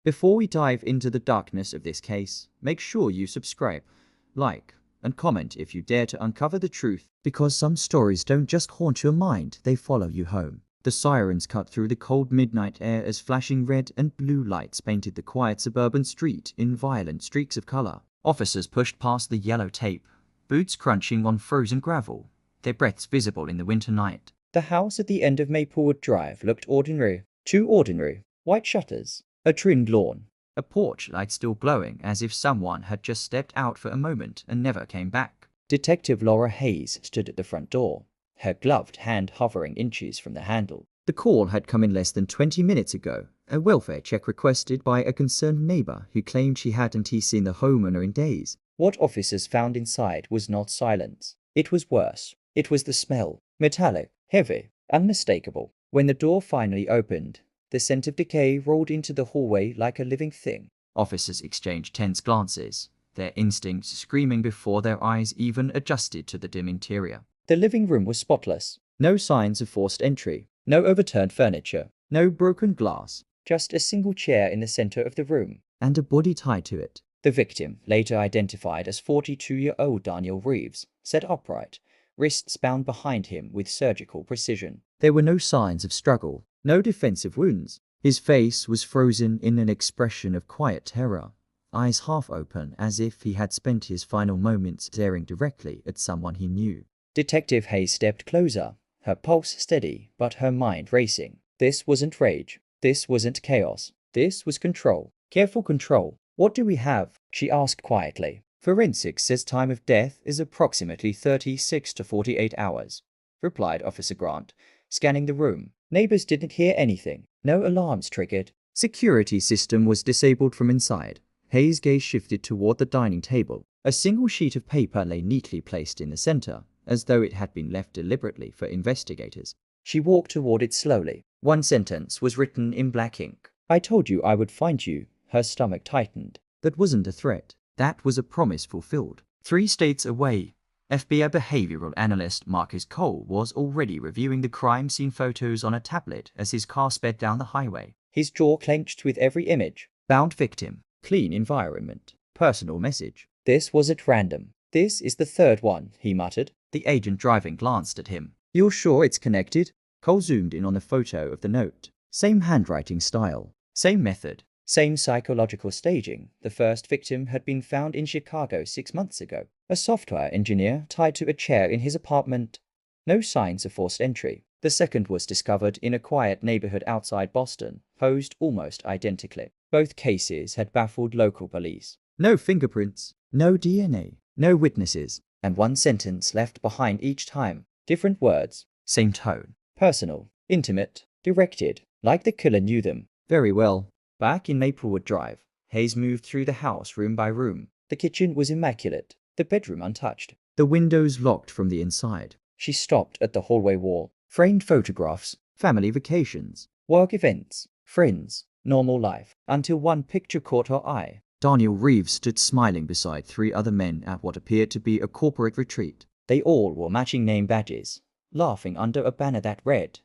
Before we dive into the darkness of this case, make sure you subscribe, like, and comment if you dare to uncover the truth, because some stories don't just haunt your mind, they follow you home. The sirens cut through the cold midnight air as flashing red and blue lights painted the quiet suburban street in violent streaks of color. Officers pushed past the yellow tape, boots crunching on frozen gravel, their breaths visible in the winter night. The house at the end of Maplewood Drive looked ordinary. Too ordinary. White shutters, a trimmed lawn, a porch light still glowing as if someone had just stepped out for a moment and never came back. Detective Laura Hayes stood at the front door, her gloved hand hovering inches from the handle. The call had come in less than 20 minutes ago, a welfare check requested by a concerned neighbor who claimed she hadn't seen the homeowner in days. What officers found inside was not silence. It was worse. It was the smell, metallic, heavy, unmistakable. When the door finally opened, the scent of decay rolled into the hallway like a living thing. Officers exchanged tense glances, their instincts screaming before their eyes even adjusted to the dim interior. The living room was spotless. No signs of forced entry, no overturned furniture, no broken glass, just a single chair in the center of the room, and a body tied to it. The victim, later identified as 42-year-old Daniel Reeves, sat upright, wrists bound behind him with surgical precision. There were no signs of struggle, no defensive wounds. His face was frozen in an expression of quiet terror, eyes half open as if he had spent his final moments staring directly at someone he knew. Detective Hayes stepped closer, her pulse steady but her mind racing. This wasn't rage. This wasn't chaos. This was control. Careful control. What do we have? She asked quietly. Forensics says time of death is approximately 36 to 48 hours, replied Officer Grant, scanning the room. Neighbors didn't hear anything. No alarms triggered. Security system was disabled from inside. Hayes' gaze shifted toward the dining table. A single sheet of paper lay neatly placed in the center, as though it had been left deliberately for investigators. She walked toward it slowly. One sentence was written in black ink. I told you I would find you. Her stomach tightened. That wasn't a threat. That was a promise fulfilled. 3 states away, FBI behavioral analyst Marcus Cole was already reviewing the crime scene photos on a tablet as his car sped down the highway. His jaw clenched with every image. Bound victim, clean environment, personal message. This wasn't random. This is the third one, he muttered. The agent driving glanced at him. You're sure it's connected? Cole zoomed in on the photo of the note. Same handwriting style, same method. Same psychological staging. The first victim had been found in Chicago 6 months ago. A software engineer tied to a chair in his apartment. No signs of forced entry. The second was discovered in a quiet neighborhood outside Boston, posed almost identically. Both cases had baffled local police. No fingerprints, no DNA, no witnesses, and one sentence left behind each time. Different words, same tone. Personal, intimate, directed, like the killer knew them. Very well. Back in Maplewood Drive, Hayes moved through the house room by room. The kitchen was immaculate, the bedroom untouched, the windows locked from the inside. She stopped at the hallway wall. Framed photographs, family vacations, work events, friends, normal life, until one picture caught her eye. Daniel Reeves stood smiling beside 3 other men at what appeared to be a corporate retreat. They all wore matching name badges, laughing under a banner that read,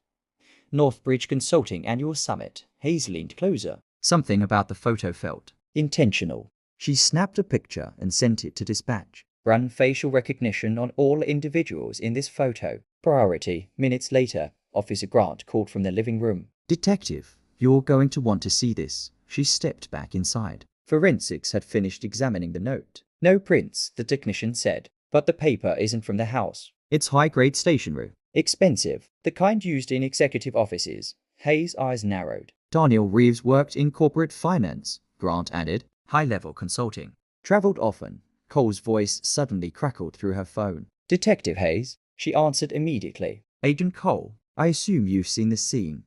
Northbridge Consulting Annual Summit. Hayes leaned closer. Something about the photo felt intentional. She snapped a picture and sent it to dispatch. Run facial recognition on all individuals in this photo. Priority. Minutes later, Officer Grant called from the living room. Detective, you're going to want to see this. She stepped back inside. Forensics had finished examining the note. No prints, the technician said. But the paper isn't from the house. It's high-grade stationery. Expensive. The kind used in executive offices. Hayes' eyes narrowed. Daniel Reeves worked in corporate finance, Grant added. High-level consulting. Traveled often. Cole's voice suddenly crackled through her phone. Detective Hayes, she answered immediately. Agent Cole, I assume you've seen the scene.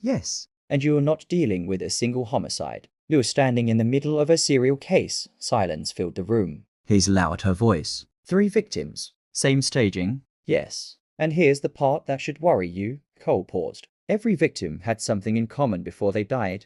Yes. And you're not dealing with a single homicide. You're standing in the middle of a serial case. Silence filled the room. Hayes lowered her voice. 3 victims. Same staging? Yes. And here's the part that should worry you. Cole paused. Every victim had something in common before they died.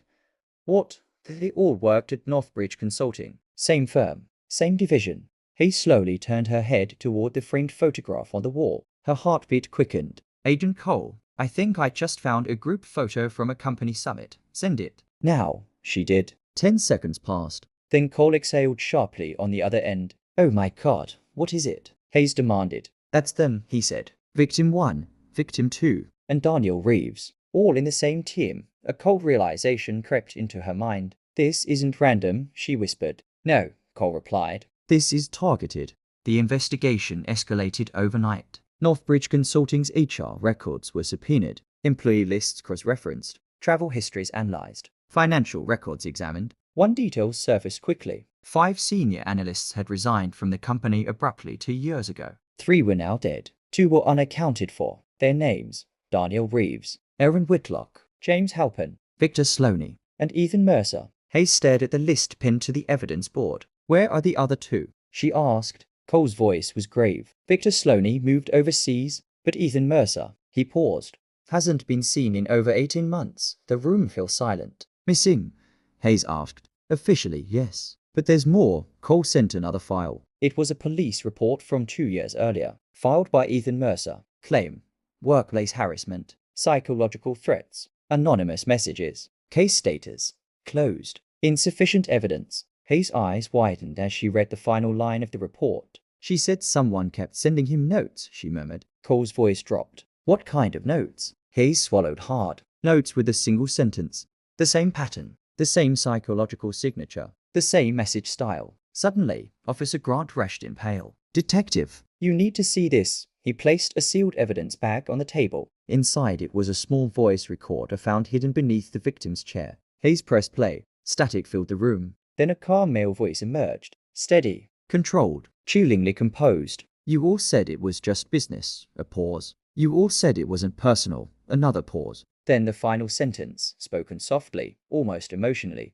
What? They all worked at Northbridge Consulting. Same firm. Same division. Hayes slowly turned her head toward the framed photograph on the wall. Her heartbeat quickened. Agent Cole, I think I just found a group photo from a company summit. Send it. Now. She did. 10 seconds passed. Then Cole exhaled sharply on the other end. "Oh my God, what is it?" Hayes demanded. "That's them," he said. "Victim 1, Victim 2, and Daniel Reeves. All in the same team." A cold realization crept into her mind. "This isn't random," she whispered. "No," Cole replied. "This is targeted." The investigation escalated overnight. Northbridge Consulting's HR records were subpoenaed, employee lists cross-referenced, travel histories analyzed, financial records examined. One detail surfaced quickly. 5 senior analysts had resigned from the company abruptly 2 years ago. 3 were now dead. 2 were unaccounted for. Their names: Daniel Reeves, Aaron Whitlock, James Halpin, Victor Sloaney, and Ethan Mercer. Hayes stared at the list pinned to the evidence board. "Where are the other 2? She asked. Cole's voice was grave. "Victor Sloaney moved overseas, but Ethan Mercer," he paused, "hasn't been seen in over 18 months. The room fell silent. "Missing?" Hayes asked. "Officially, yes. But there's more." Cole sent another file. It was a police report from 2 years earlier, filed by Ethan Mercer. Claim: workplace harassment, psychological threats, anonymous messages. Case status: closed. Insufficient evidence. Hayes' eyes widened as she read the final line of the report. "She said someone kept sending him notes," she murmured. Cole's voice dropped. "What kind of notes?" Hayes swallowed hard. "Notes with a single sentence. The same pattern, the same psychological signature, the same message style." Suddenly, Officer Grant rushed in pale. "Detective, you need to see this." He placed a sealed evidence bag on the table. Inside it was a small voice recorder found hidden beneath the victim's chair. Hayes pressed play. Static filled the room. Then a calm male voice emerged. Steady, controlled, chillingly composed. "You all said it was just business." A pause. "You all said it wasn't personal." Another pause. Then the final sentence, spoken softly, almost emotionally.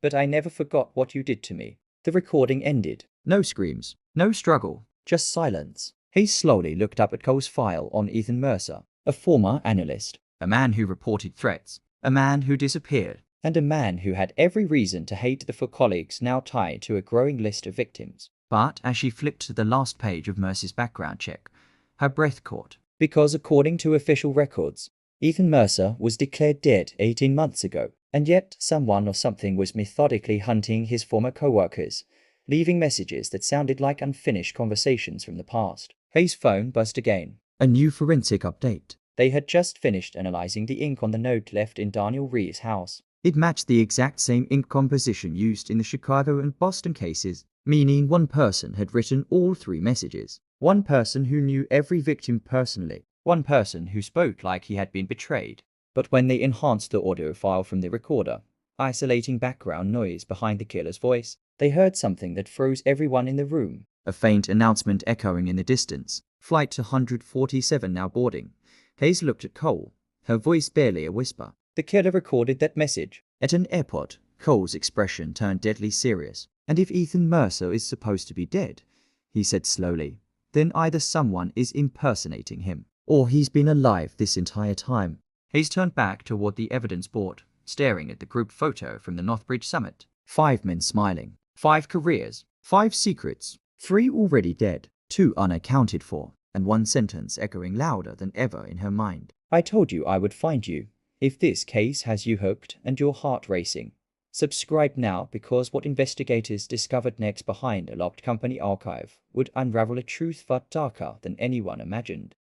"But I never forgot what you did to me." The recording ended. No screams, no struggle, just silence. Hayes slowly looked up at Cole's file on Ethan Mercer, a former analyst, a man who reported threats, a man who disappeared, and a man who had every reason to hate the 4 colleagues now tied to a growing list of victims. But as she flipped to the last page of Mercer's background check, her breath caught. Because according to official records, Ethan Mercer was declared dead 18 months ago, and yet someone or something was methodically hunting his former co-workers, leaving messages that sounded like unfinished conversations from the past. Hayes' phone buzzed again. A new forensic update. They had just finished analyzing the ink on the note left in Daniel Reeves' house. It matched the exact same ink composition used in the Chicago and Boston cases, meaning one person had written all 3 messages. One person who knew every victim personally. One person who spoke like he had been betrayed. But when they enhanced the audio file from the recorder, isolating background noise behind the killer's voice, they heard something that froze everyone in the room. A faint announcement echoing in the distance. "Flight 247 now boarding." Hayes looked at Cole, her voice barely a whisper. The killer recorded that message at an airport. Cole's expression turned deadly serious. "And if Ethan Mercer is supposed to be dead," he said slowly, "then either someone is impersonating him, or he's been alive this entire time." Hayes turned back toward the evidence board, staring at the group photo from the Northbridge summit. 5 men smiling, 5 careers, 5 secrets, 3 already dead, 2 unaccounted for, and 1 sentence echoing louder than ever in her mind. "I told you I would find you." If this case has you hooked and your heart racing, subscribe now, because what investigators discovered next behind a locked company archive would unravel a truth far darker than anyone imagined.